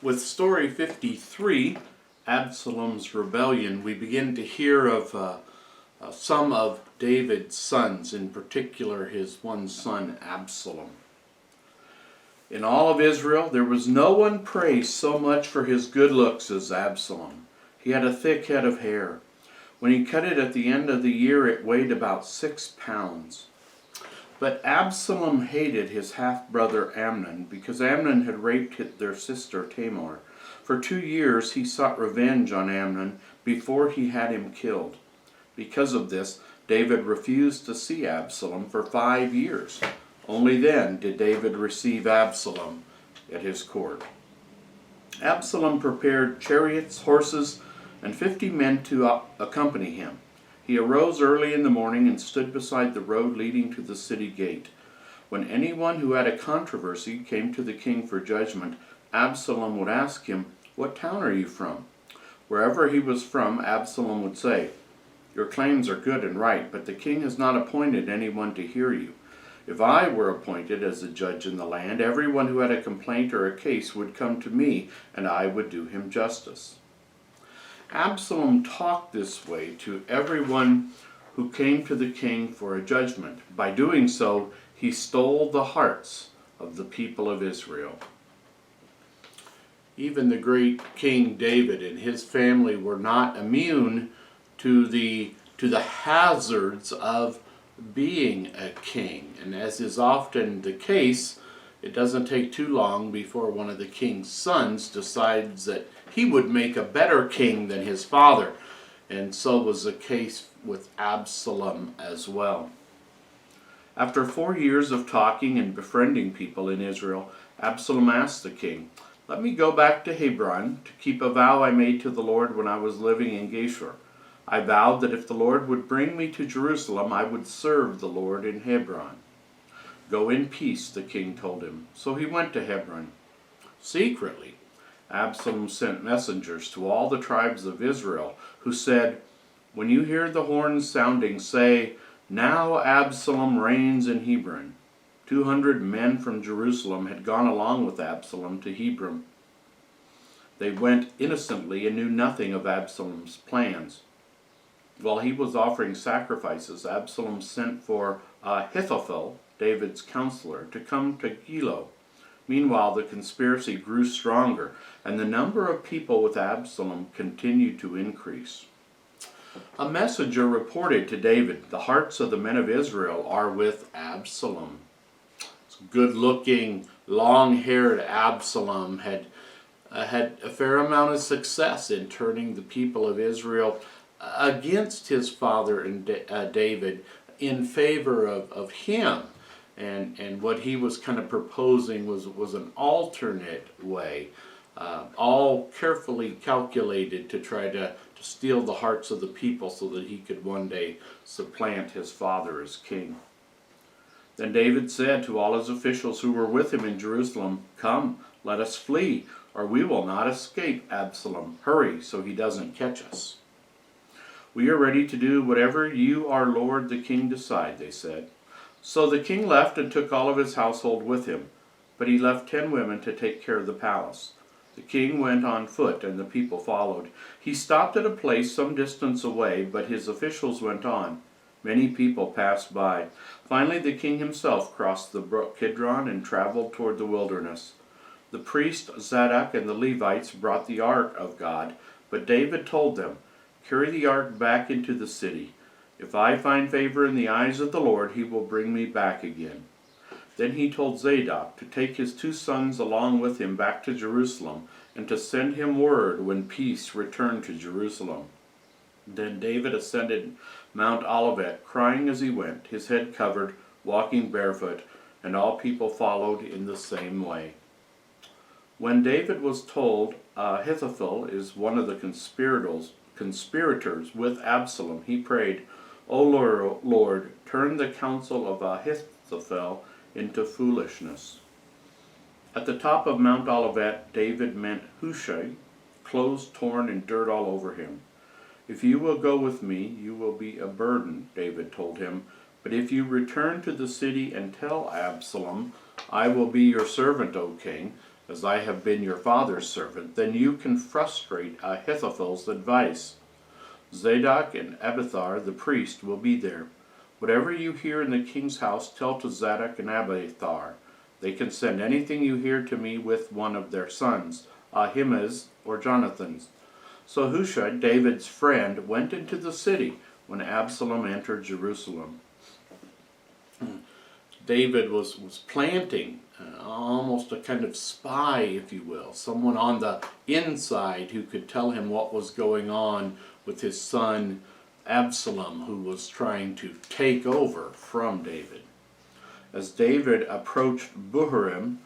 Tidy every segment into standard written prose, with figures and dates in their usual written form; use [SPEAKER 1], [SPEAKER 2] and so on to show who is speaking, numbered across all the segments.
[SPEAKER 1] With story 53, Absalom's rebellion, we begin to hear of some of David's sons, in particular his one son Absalom. In all of Israel, there was no one praised so much for his good looks as Absalom. He had a thick head of hair. When he cut it at the end of the year, it weighed about 6 pounds. But Absalom hated his half-brother Amnon because Amnon had raped their sister Tamar. For 2 years he sought revenge on Amnon before he had him killed. Because of this, David refused to see Absalom for 5 years. Only then did David receive Absalom at his court. Absalom prepared chariots, horses, and 50 men to accompany him. He arose early in the morning and stood beside the road leading to the city gate. When anyone who had a controversy came to the king for judgment, Absalom would ask him, "What town are you from?" Wherever he was from, Absalom would say, "Your claims are good and right, but the king has not appointed anyone to hear you. If I were appointed as a judge in the land, everyone who had a complaint or a case would come to me, and I would do him justice." Absalom talked this way to everyone who came to the king for a judgment. By doing so, he stole the hearts of the people of Israel. Even the great King David and his family were not immune to the hazards of being a king. And as is often the case, it doesn't take too long before one of the king's sons decides that he would make a better king than his father. And so was the case with Absalom as well. After 4 years of talking and befriending people in Israel, Absalom asked the king, "Let me go back to Hebron to keep a vow I made to the Lord when I was living in Geshur. I vowed that if the Lord would bring me to Jerusalem, I would serve the Lord in Hebron." "Go in peace," the king told him. So he went to Hebron. Secretly, Absalom sent messengers to all the tribes of Israel, who said, "When you hear the horns sounding, say, 'Now Absalom reigns in Hebron.'" 200 men from Jerusalem had gone along with Absalom to Hebron. They went innocently and knew nothing of Absalom's plans. While he was offering sacrifices, Absalom sent for Ahithophel, David's counselor, to come to Gilo. Meanwhile, the conspiracy grew stronger, and the number of people with Absalom continued to increase. A messenger reported to David, "The hearts of the men of Israel are with Absalom." Good-looking, long-haired Absalom had a fair amount of success in turning the people of Israel against his father and David in favor of him. And what he was kind of proposing was an alternate way, all carefully calculated to try to steal the hearts of the people so that he could one day supplant his father as king. Then David said to all his officials who were with him in Jerusalem, "Come, let us flee, or we will not escape Absalom. Hurry, so he doesn't catch us." "We are ready to do whatever you, our lord the king, decide," they said. So the king left and took all of his household with him, but he left 10 women to take care of the palace. The king went on foot, and the people followed. He stopped at a place some distance away, but his officials went on. Many people passed by. Finally, the king himself crossed the brook Kidron and traveled toward the wilderness. The priest Zadok and the Levites brought the ark of God, but David told them, "Carry the ark back into the city. If I find favor in the eyes of the Lord, he will bring me back again." Then he told Zadok to take his 2 sons along with him back to Jerusalem, and to send him word when peace returned to Jerusalem. Then David ascended Mount Olivet, crying as he went, his head covered, walking barefoot, and all people followed in the same way. When David was told Ahithophel is one of the conspirators with Absalom, he prayed, "O Lord, turn the counsel of Ahithophel into foolishness." At the top of Mount Olivet, David met Hushai, clothes torn and dirt all over him. "If you will go with me, you will be a burden," David told him. "But if you return to the city and tell Absalom, 'I will be your servant, O king,' as I have been your father's servant, then you can frustrate Ahithophel's advice. Zadok and Abiathar the priest will be there. Whatever you hear in the king's house, tell to Zadok and Abiathar. They can send anything you hear to me with one of their sons, Ahimaaz or Jonathan's. So Hushai, David's friend, went into the city when Absalom entered Jerusalem. David was planting, almost a kind of spy, if you will, someone on the inside who could tell him what was going on with his son Absalom, who was trying to take over from David. As David approached Bahurim,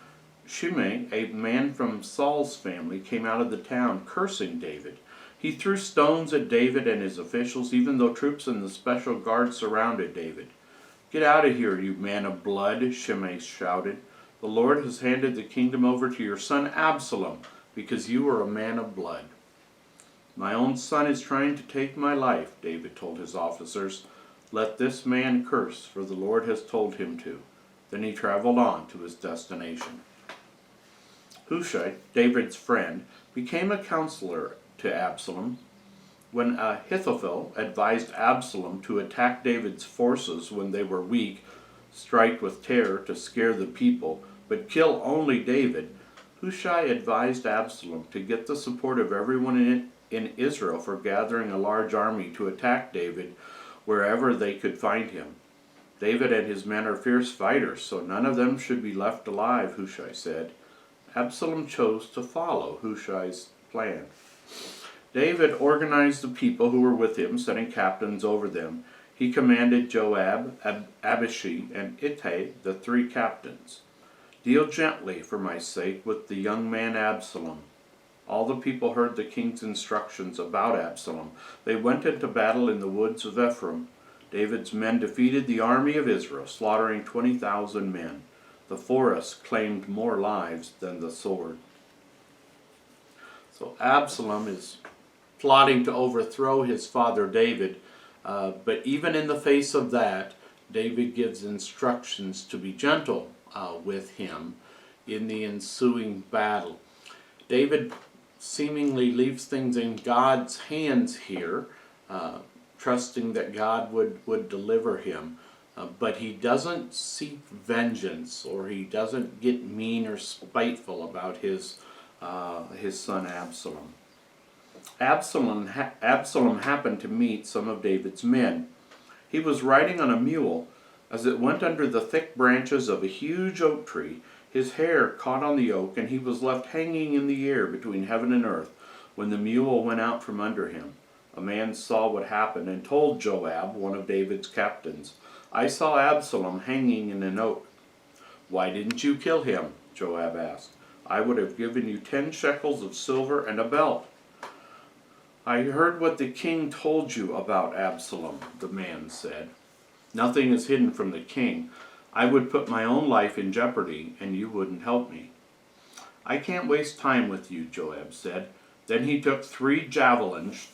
[SPEAKER 1] Shimei, a man from Saul's family, came out of the town cursing David. He threw stones at David and his officials, even though troops and the special guard surrounded David. "Get out of here, you man of blood," Shimei shouted. "The Lord has handed the kingdom over to your son Absalom, because you are a man of blood." "My own son is trying to take my life," David told his officers. "Let this man curse, for the Lord has told him to." Then he traveled on to his destination. Hushai, David's friend, became a counselor to Absalom. When Ahithophel advised Absalom to attack David's forces when they were weak, strike with terror to scare the people, but kill only David, Hushai advised Absalom to get the support of everyone in Israel for gathering a large army to attack David wherever they could find him. "David and his men are fierce fighters, so none of them should be left alive," Hushai said. Absalom chose to follow Hushai's plan. David organized the people who were with him, setting captains over them. He commanded Joab, Abishai, and Ittai, the 3 captains. "Deal gently, for my sake, with the young man Absalom." All the people heard the king's instructions about Absalom. They went into battle in the woods of Ephraim. David's men defeated the army of Israel, slaughtering 20,000 men. The forest claimed more lives than the sword. So Absalom is plotting to overthrow his father David, but even in the face of that, David gives instructions to be gentle with him in the ensuing battle. David seemingly leaves things in God's hands here, trusting that God would deliver him. But he doesn't seek vengeance, or he doesn't get mean or spiteful about his son Absalom. Absalom happened to meet some of David's men. He was riding on a mule. As it went under the thick branches of a huge oak tree, his hair caught on the oak, and he was left hanging in the air between heaven and earth when the mule went out from under him. A man saw what happened and told Joab, one of David's captains, "I saw Absalom hanging in an oak." "Why didn't you kill him?" Joab asked. "I would have given you 10 shekels of silver and a belt." "I heard what the king told you about Absalom," the man said. "Nothing is hidden from the king. I would put my own life in jeopardy, and you wouldn't help me." "I can't waste time with you," Joab said. Then he took 3 javelins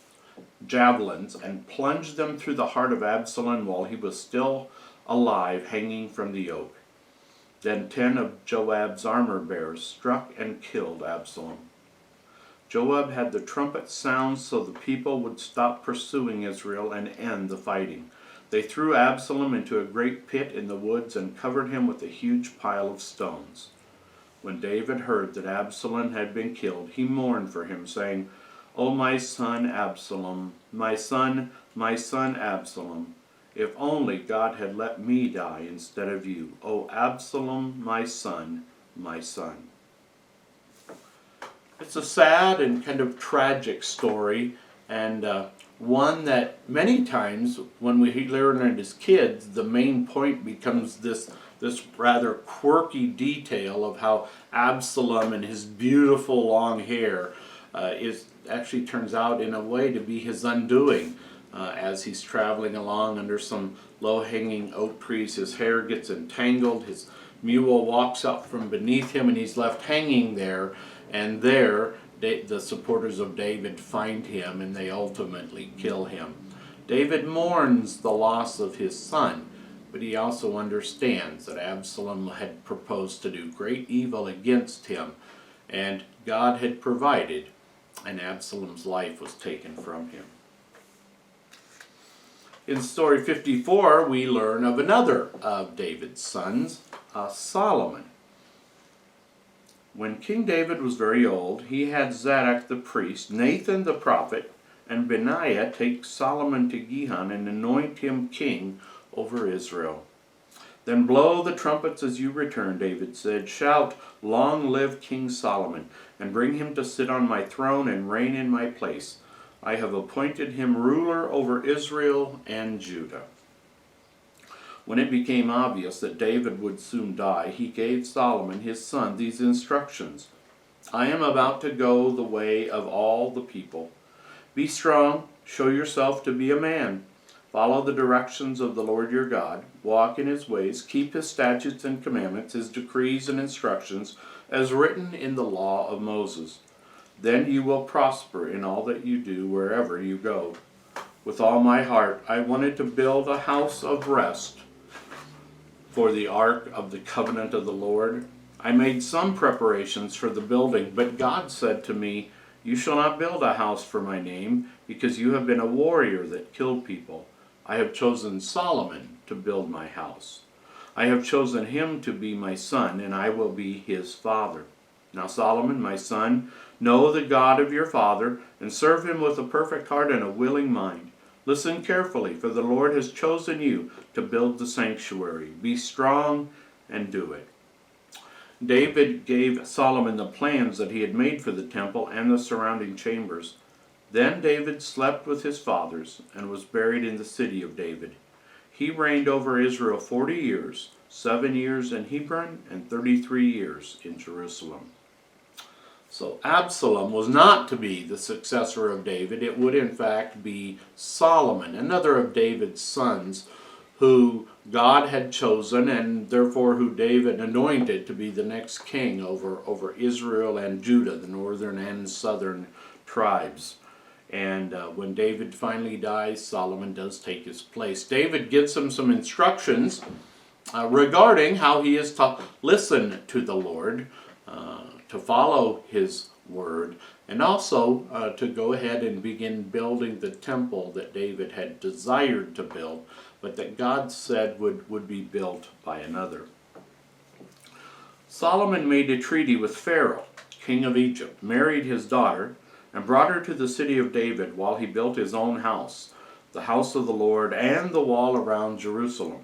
[SPEAKER 1] and plunged them through the heart of Absalom while he was still alive, hanging from the oak. Then 10 of Joab's armor-bearers struck and killed Absalom. Joab had the trumpet sound so the people would stop pursuing Israel and end the fighting. They threw Absalom into a great pit in the woods and covered him with a huge pile of stones. When David heard that Absalom had been killed, he mourned for him, saying, "O my son Absalom, my son Absalom, if only God had let me die instead of you. O Absalom, my son, my son." It's a sad and kind of tragic story, and one that many times when we learn it as kids, the main point becomes this rather quirky detail of how Absalom and his beautiful long hair actually turns out in a way to be his undoing. As he's traveling along under some low-hanging oak trees, his hair gets entangled, his mule walks up from beneath him, and he's left hanging there, and there the supporters of David find him, and they ultimately kill him. David mourns the loss of his son, but he also understands that Absalom had proposed to do great evil against him, and God had provided, and Absalom's life was taken from him. In story 54, we learn of another of David's sons, Solomon. When King David was very old, he had Zadok the priest, Nathan the prophet, and Benaiah take Solomon to Gihon and anoint him king over Israel. Then blow the trumpets as you return, David said. Shout, long live King Solomon, and bring him to sit on my throne and reign in my place. I have appointed him ruler over Israel and Judah. When it became obvious that David would soon die, he gave Solomon, his son, these instructions. I am about to go the way of all the people. Be strong, show yourself to be a man. Follow the directions of the Lord your God, walk in his ways, keep his statutes and commandments, his decrees and instructions, as written in the law of Moses. Then you will prosper in all that you do wherever you go. With all my heart, I wanted to build a house of rest for the ark of the covenant of the Lord. I made some preparations for the building, but God said to me, you shall not build a house for my name, because you have been a warrior that killed people. I have chosen Solomon to build my house. I have chosen him to be my son, and I will be his father. Now Solomon, my son, know the God of your father, and serve him with a perfect heart and a willing mind. Listen carefully, for the Lord has chosen you to build the sanctuary. Be strong and do it. David gave Solomon the plans that he had made for the temple and the surrounding chambers. Then David slept with his fathers and was buried in the city of David. He reigned over Israel 40 years, 7 years in Hebron and 33 years in Jerusalem. So Absalom was not to be the successor of David. It would in fact be Solomon, another of David's sons, who God had chosen and therefore who David anointed to be the next king over Israel and Judah, the northern and southern tribes. And when David finally dies, Solomon does take his place. David gives him some instructions regarding how he is to listen to the Lord, to follow his word, and also to go ahead and begin building the temple that David had desired to build, but that God said would be built by another. Solomon made a treaty with Pharaoh, king of Egypt, married his daughter, and brought her to the city of David while he built his own house, the house of the Lord, and the wall around Jerusalem.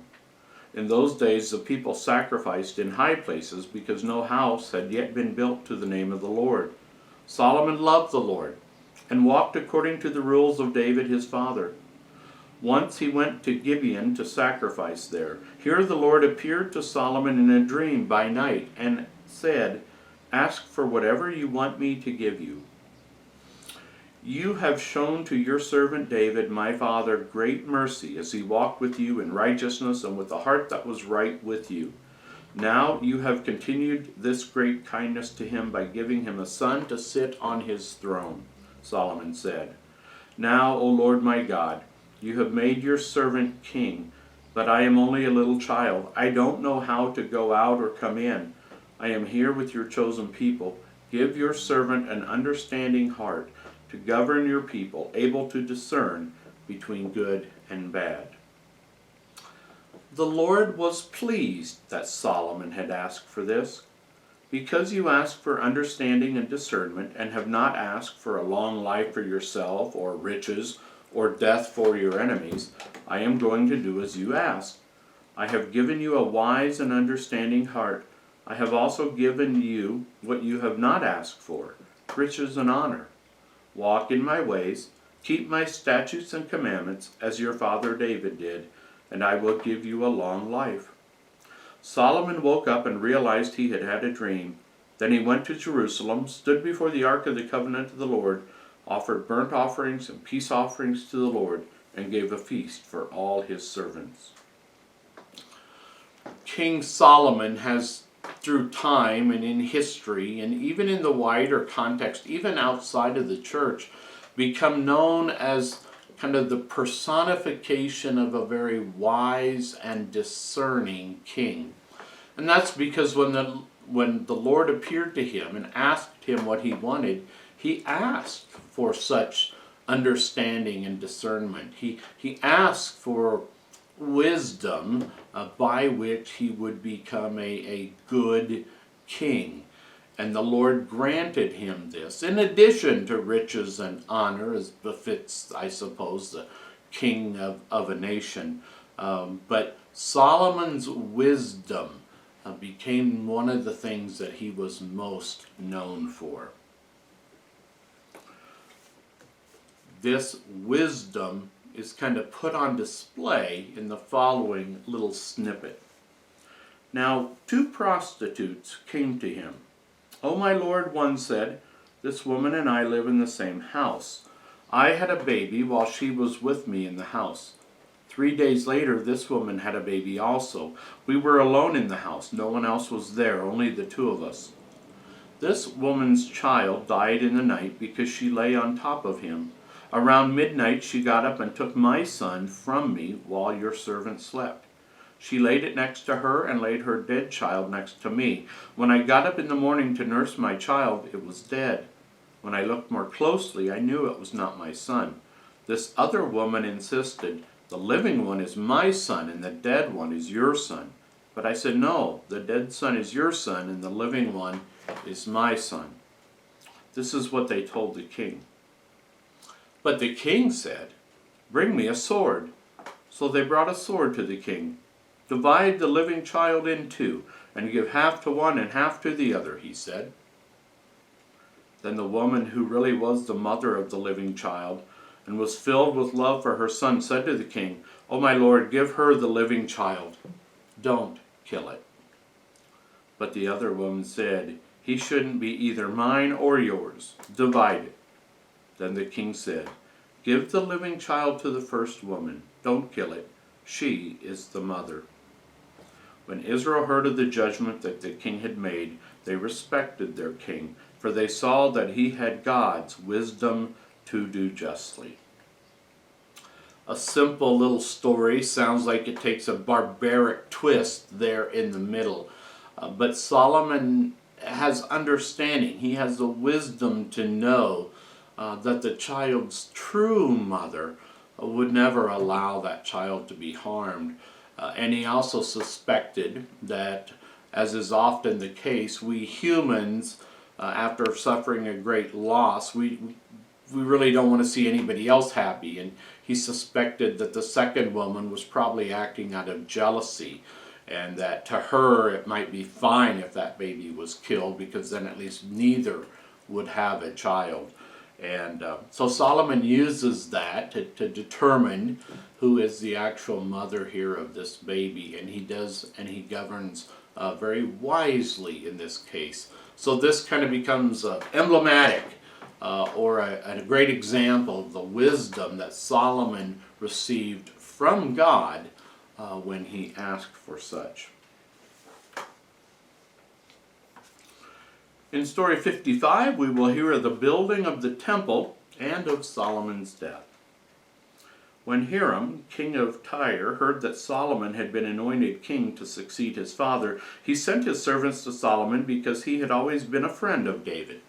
[SPEAKER 1] In those days the people sacrificed in high places because no house had yet been built to the name of the Lord. Solomon loved the Lord and walked according to the rules of David his father. Once he went to Gibeon to sacrifice there. Here the Lord appeared to Solomon in a dream by night and said, ask for whatever you want me to give you. You have shown to your servant David, my father, great mercy as he walked with you in righteousness and with a heart that was right with you. Now you have continued this great kindness to him by giving him a son to sit on his throne, Solomon said. Now, O Lord my God, you have made your servant king, but I am only a little child. I don't know how to go out or come in. I am here with your chosen people. Give your servant an understanding heart to govern your people, able to discern between good and bad. The Lord was pleased that Solomon had asked for this. Because you asked for understanding and discernment, and have not asked for a long life for yourself, or riches, or death for your enemies, I am going to do as you asked. I have given you a wise and understanding heart. I have also given you what you have not asked for, riches and honor. Walk in my ways, keep my statutes and commandments, as your father David did, and I will give you a long life. Solomon woke up and realized he had had a dream. Then he went to Jerusalem, stood before the ark of the covenant of the Lord, offered burnt offerings and peace offerings to the Lord, and gave a feast for all his servants. King Solomon has, through time and in history, and even in the wider context, even outside of the church, become known as kind of the personification of a very wise and discerning king. And that's because when the when the Lord appeared to him and asked him what he wanted, he asked for such understanding and discernment. He asked for wisdom by which he would become a good king. And the Lord granted him this, in addition to riches and honor, as befits, I suppose, the king of a nation. But Solomon's wisdom became one of the things that he was most known for. This wisdom is kind of put on display in the following little snippet. Now, 2 prostitutes came to him. "Oh, my lord," one said, "this woman and I live in the same house. I had a baby while she was with me in the house. 3 days later, this woman had a baby also. We were alone in the house. No one else was there, only the 2 of us. This woman's child died in the night because she lay on top of him. Around midnight, she got up and took my son from me while your servant slept. She laid it next to her and laid her dead child next to me. When I got up in the morning to nurse my child, it was dead. When I looked more closely, I knew it was not my son. This other woman insisted, 'The living one is my son and the dead one is your son.' But I said, 'No, the dead son is your son and the living one is my son.' This is what they told the king. But the king said, 'Bring me a sword.' So they brought a sword to the king. 'Divide the living child in 2, and give half to one and half to the other,' he said. Then the woman, who really was the mother of the living child, and was filled with love for her son, said to the king, 'Oh, my lord, give her the living child. Don't kill it.' But the other woman said, 'He shouldn't be either mine or yours. Divide it.' Then the king said, 'Give the living child to the first woman. Don't kill it. She is the mother.' When Israel heard of the judgment that the king had made, they respected their king, for they saw that he had God's wisdom to do justly." A simple little story, sounds like it takes a barbaric twist there in the middle. But Solomon has understanding. He has the wisdom to know that the child's true mother would never allow that child to be harmed. And he also suspected that, as is often the case, we humans, after suffering a great loss, we really don't want to see anybody else happy. And he suspected that the second woman was probably acting out of jealousy, and that to her it might be fine if that baby was killed, because then at least neither would have a child. And so Solomon uses that to determine who is the actual mother here of this baby, and he governs very wisely in this case. So this kind of becomes emblematic or a great example of the wisdom that Solomon received from God when he asked for such. In story 55, we will hear of the building of the temple and of Solomon's death. When Hiram, king of Tyre, heard that Solomon had been anointed king to succeed his father, he sent his servants to Solomon because he had always been a friend of David.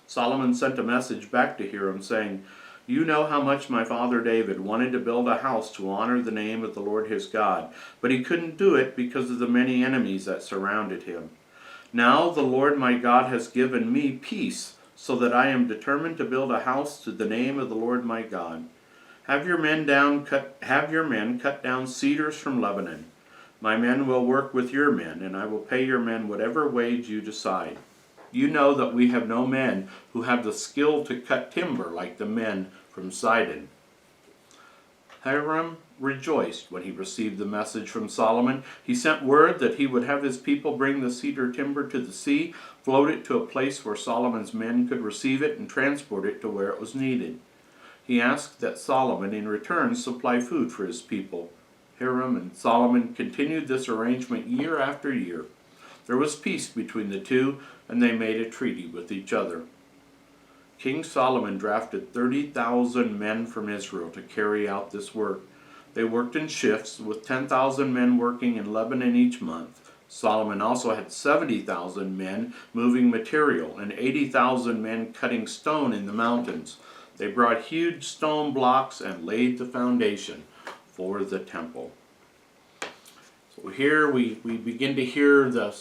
[SPEAKER 1] Solomon sent a message back to Hiram saying, "You know how much my father David wanted to build a house to honor the name of the Lord his God, but he couldn't do it because of the many enemies that surrounded him. Now the Lord my God has given me peace, so that I am determined to build a house to the name of the Lord my God. Have your men cut down cedars from Lebanon. My men will work with your men, and I will pay your men whatever wage you decide. You know that we have no men who have the skill to cut timber like the men from Sidon." Hiram rejoiced when he received the message from Solomon. He sent word that he would have his people bring the cedar timber to the sea, float it to a place where Solomon's men could receive it, and transport it to where it was needed. He asked that Solomon in return supply food for his people. Hiram and Solomon continued this arrangement year after year. There was peace between the two, and they made a treaty with each other. King Solomon drafted 30,000 men from Israel to carry out this work. They worked in shifts, with 10,000 men working in Lebanon each month, Solomon also had 70,000 men moving material and 80,000 men cutting stone in the mountains. They brought huge stone blocks and laid the foundation for the temple. So here we begin to hear the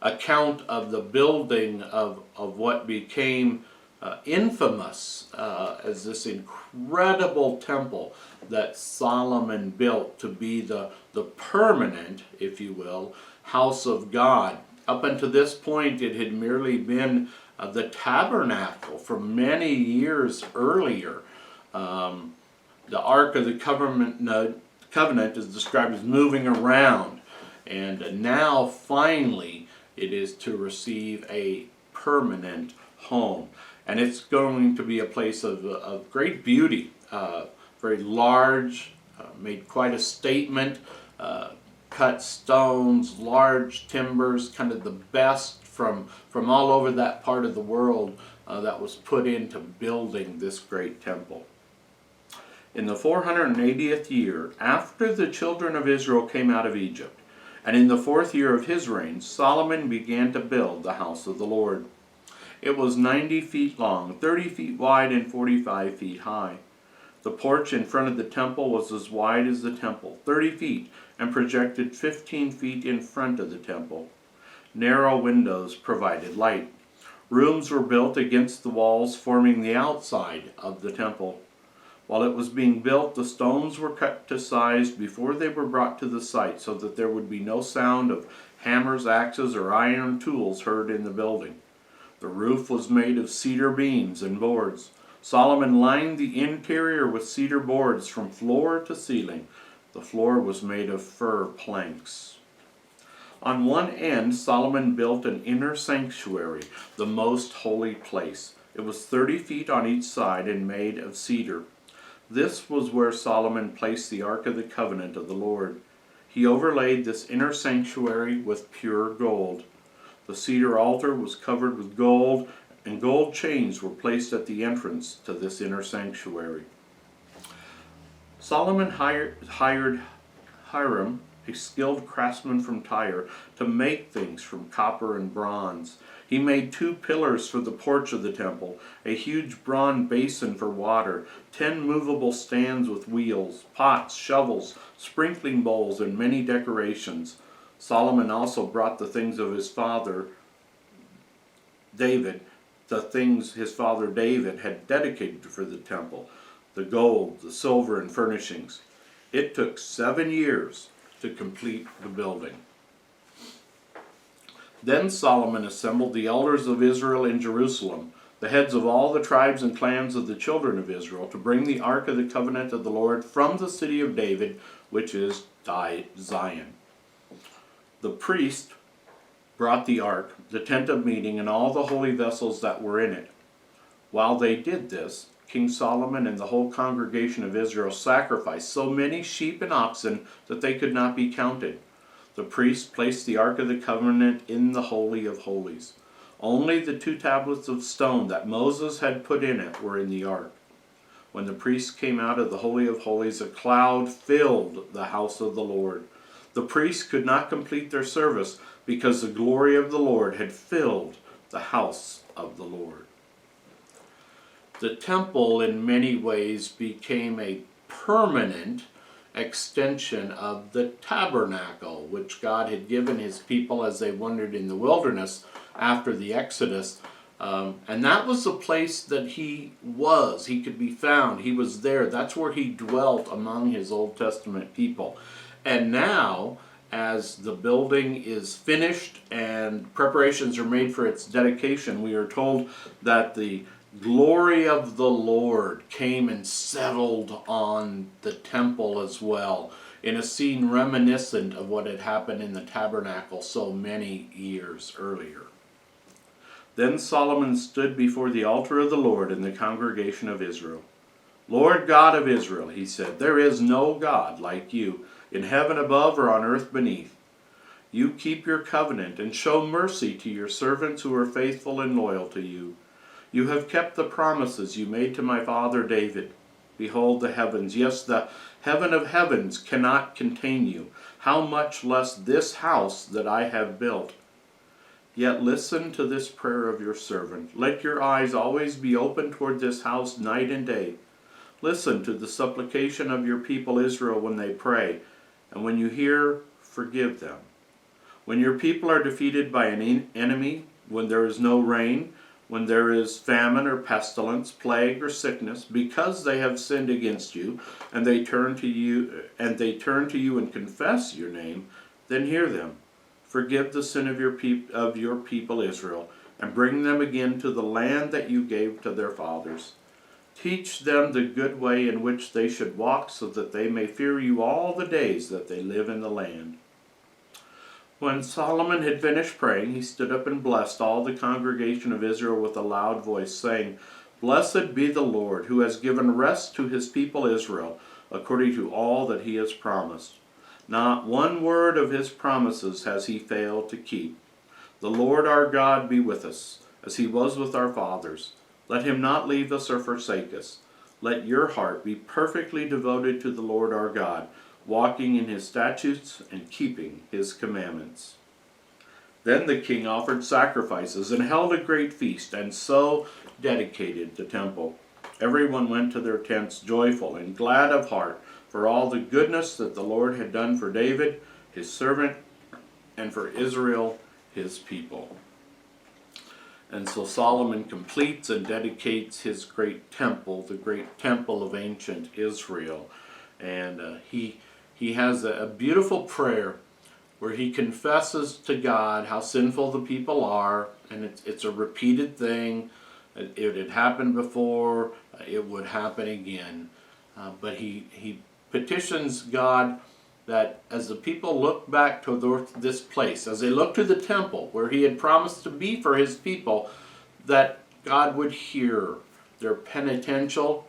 [SPEAKER 1] account of the building of what became infamous as this incredible temple that Solomon built to be the permanent, if you will, house of God. Up until this point, it had merely been the tabernacle from many years earlier. The Ark of the Covenant is described as moving around, and now finally it is to receive a permanent home. And it's going to be a place of great beauty, very large, made quite a statement, cut stones, large timbers, kind of the best from all over that part of the world that was put into building this great temple. In the 480th year, after the children of Israel came out of Egypt, and in the 4th year of his reign, Solomon began to build the house of the Lord. It was 90 feet long, 30 feet wide, and 45 feet high. The porch in front of the temple was as wide as the temple, 30 feet, and projected 15 feet in front of the temple. Narrow windows provided light. Rooms were built against the walls forming the outside of the temple. While it was being built, the stones were cut to size before they were brought to the site so that there would be no sound of hammers, axes, or iron tools heard in the building. The roof was made of cedar beams and boards. Solomon lined the interior with cedar boards from floor to ceiling. The floor was made of fir planks. On one end, Solomon built an inner sanctuary, the most holy place. It was 30 feet on each side and made of cedar. This was where Solomon placed the Ark of the Covenant of the Lord. He overlaid this inner sanctuary with pure gold. The cedar altar was covered with gold, and gold chains were placed at the entrance to this inner sanctuary. Solomon hired Hiram, a skilled craftsman from Tyre, to make things from copper and bronze. He made 2 pillars for the porch of the temple, a huge bronze basin for water, 10 movable stands with wheels, pots, shovels, sprinkling bowls, and many decorations. Solomon also brought the things of his father David, the things his father David had dedicated for the temple, the gold, the silver, and furnishings. It took 7 years to complete the building. Then Solomon assembled the elders of Israel in Jerusalem, the heads of all the tribes and clans of the children of Israel, to bring the Ark of the Covenant of the Lord from the city of David, which is Zion. The priest brought the ark, the tent of meeting, and all the holy vessels that were in it. While they did this, King Solomon and the whole congregation of Israel sacrificed so many sheep and oxen that they could not be counted. The priests placed the Ark of the Covenant in the Holy of Holies. Only the 2 tablets of stone that Moses had put in it were in the ark. When the priests came out of the Holy of Holies, a cloud filled the house of the Lord. The priests could not complete their service because the glory of the Lord had filled the house of the Lord. The temple in many ways became a permanent extension of the tabernacle, which God had given his people as they wandered in the wilderness after the Exodus. And that was the place that he was. He could be found. He was there. That's where he dwelt among his Old Testament people. And now, as the building is finished and preparations are made for its dedication, we are told that the glory of the Lord came and settled on the temple as well, in a scene reminiscent of what had happened in the tabernacle so many years earlier. Then Solomon stood before the altar of the Lord in the congregation of Israel. Lord God of Israel, he said, there is no God like you, in heaven above or on earth beneath. You keep your covenant and show mercy to your servants who are faithful and loyal to you. You have kept the promises you made to my father David. Behold the heavens, yes, the heaven of heavens cannot contain you. How much less this house that I have built? Yet listen to this prayer of your servant. Let your eyes always be open toward this house night and day. Listen to the supplication of your people Israel when they pray, and when you hear, forgive them. When your people are defeated by an enemy, when there is no rain, when there is famine or pestilence, plague or sickness, because they have sinned against you, and they turn to you and confess your name, then hear them. Forgive the sin of your people Israel, and bring them again to the land that you gave to their fathers. Teach them the good way in which they should walk, so that they may fear you all the days that they live in the land. When Solomon had finished praying, he stood up and blessed all the congregation of Israel with a loud voice, saying, Blessed be the Lord, who has given rest to his people Israel, according to all that he has promised. Not one word of his promises has he failed to keep. The Lord our God be with us, as he was with our fathers. Let him not leave us or forsake us. Let your heart be perfectly devoted to the Lord our God, walking in his statutes and keeping his commandments. Then the king offered sacrifices and held a great feast, and so dedicated the temple. Everyone went to their tents joyful and glad of heart, for all the goodness that the Lord had done for David, his servant, and for Israel, his people. And so Solomon completes and dedicates his great temple, the great temple of ancient Israel. And he has a beautiful prayer where he confesses to God how sinful the people are, and it's a repeated thing. It had happened before, it would happen again. But he petitions God that as the people look back to this place, as they look to the temple where he had promised to be for his people, that God would hear their penitential,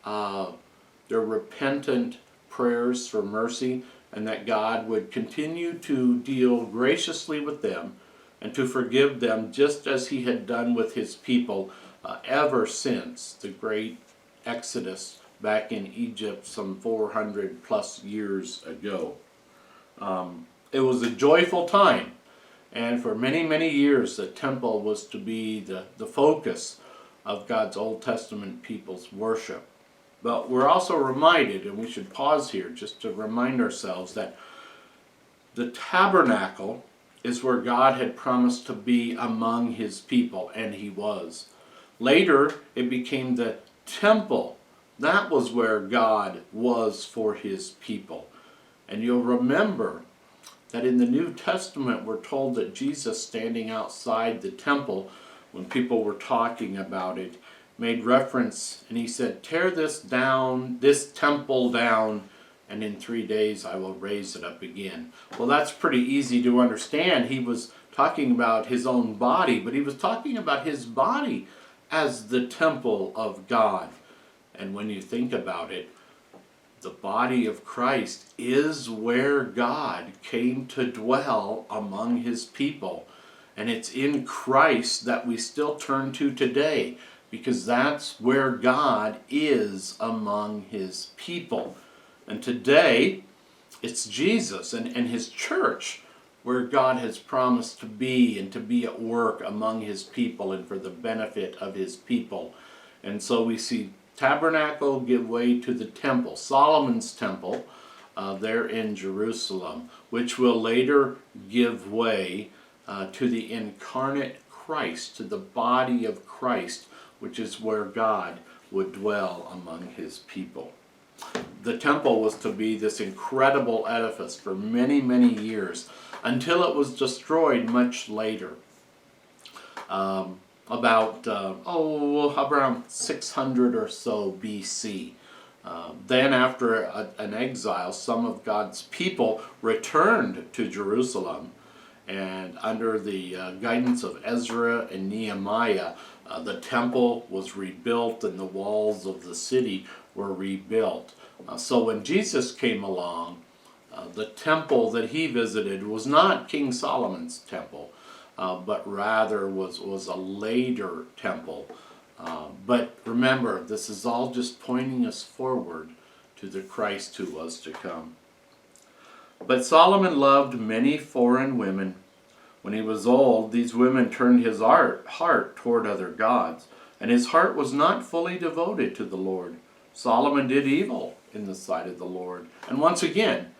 [SPEAKER 1] their repentant prayers for mercy, and that God would continue to deal graciously with them and to forgive them just as he had done with his people ever since the great Exodus back in Egypt some 400 plus years ago. It was a joyful time, and for many, many years the temple was to be the focus of God's Old Testament people's worship. But we're also reminded, and we should pause here just to remind ourselves, that the tabernacle is where God had promised to be among his people, and he was. Later, it became the temple. That was where God was for his people. And you'll remember that in the New Testament we're told that Jesus, standing outside the temple when people were talking about it, made reference, and he said, tear this temple down, and in 3 days I will raise it up again. Well, that's pretty easy to understand. He was talking about his own body, but he was talking about his body as the temple of God. And when you think about it, the body of Christ is where God came to dwell among his people. And it's in Christ that we still turn to today, because that's where God is among his people. And today, it's Jesus and his church where God has promised to be and to be at work among his people and for the benefit of his people. And so we see tabernacle give way to the temple, Solomon's temple, there in Jerusalem, which will later give way to the incarnate Christ, to the body of Christ, which is where God would dwell among his people. The temple was to be this incredible edifice for many, many years, until it was destroyed much later. Around 600 or so BC. Then after an exile, some of God's people returned to Jerusalem, and under the guidance of Ezra and Nehemiah, the temple was rebuilt and the walls of the city were rebuilt. So when Jesus came along, the temple that he visited was not King Solomon's temple, but rather was a later temple But remember, this is all just pointing us forward to the Christ who was to come. But Solomon loved many foreign women. When he was old, these women turned his heart toward other gods, and his heart was not fully devoted to the Lord. Solomon did evil in the sight of the Lord. And once again,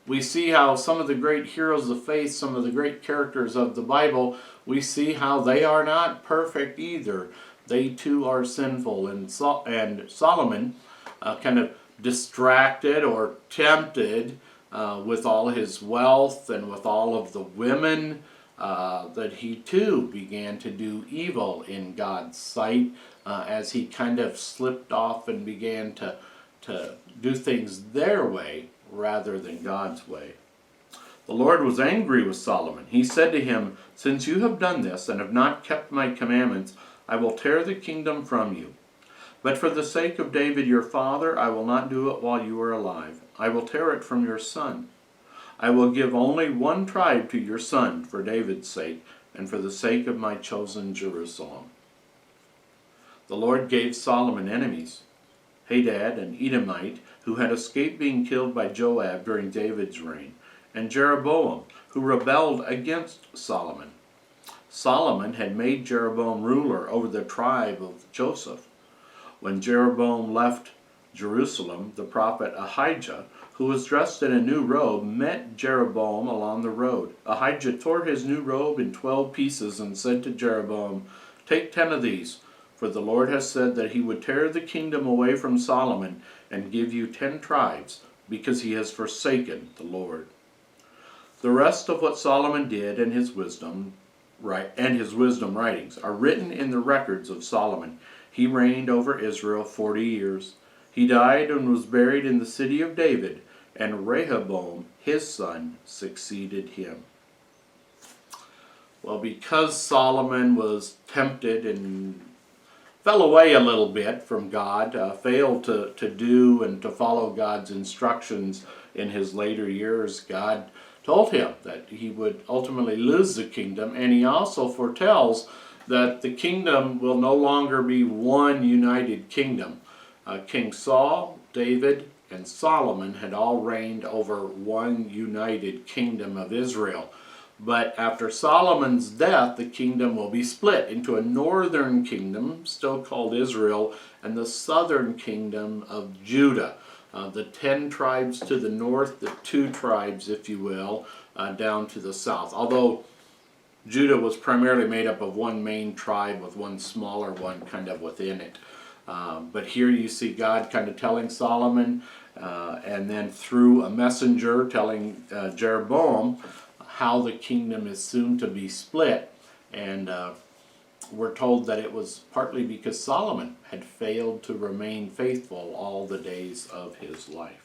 [SPEAKER 1] we see how some of the great heroes of faith, some of the great characters of the Bible, we see how they are not perfect either. They too are sinful. And Solomon, kind of distracted or tempted with all his wealth and with all of the women, that he too began to do evil in God's sight as he kind of slipped off and began to do things their way rather than God's way. The Lord was angry with Solomon. He said to him, "Since you have done this and have not kept my commandments, I will tear the kingdom from you. But for the sake of David your father, I will not do it while you are alive. I will tear it from your son. I will give only one tribe to your son for David's sake, and for the sake of my chosen Jerusalem." The Lord gave Solomon enemies. Hadad, an Edomite, who had escaped being killed by Joab during David's reign, and Jeroboam, who rebelled against Solomon. Solomon had made Jeroboam ruler over the tribe of Joseph. When Jeroboam left Jerusalem, the prophet Ahijah, who was dressed in a new robe, met Jeroboam along the road. Ahijah tore his new robe in 12 pieces and said to Jeroboam, "Take 10 of these, for the Lord has said that he would tear the kingdom away from Solomon and give you 10 tribes, because he has forsaken the Lord." The rest of what Solomon did and his wisdom writings are written in the records of Solomon. He reigned over Israel 40 years. He died and was buried in the city of David, and Rehoboam, his son, succeeded him. Well, because Solomon was tempted and fell away a little bit from God, failed to do and to follow God's instructions in his later years, God told him that he would ultimately lose the kingdom, and he also foretells that the kingdom will no longer be one united kingdom. King Saul, David, and Solomon had all reigned over one united kingdom of Israel. But after Solomon's death, the kingdom will be split into a northern kingdom, still called Israel, and the southern kingdom of Judah. The 10 tribes to the north, the 2 tribes, if you will, down to the south. Although Judah was primarily made up of one main tribe with one smaller one kind of within it. But here you see God kind of telling Solomon, and then through a messenger telling Jeroboam how the kingdom is soon to be split. And we're told that it was partly because Solomon had failed to remain faithful all the days of his life.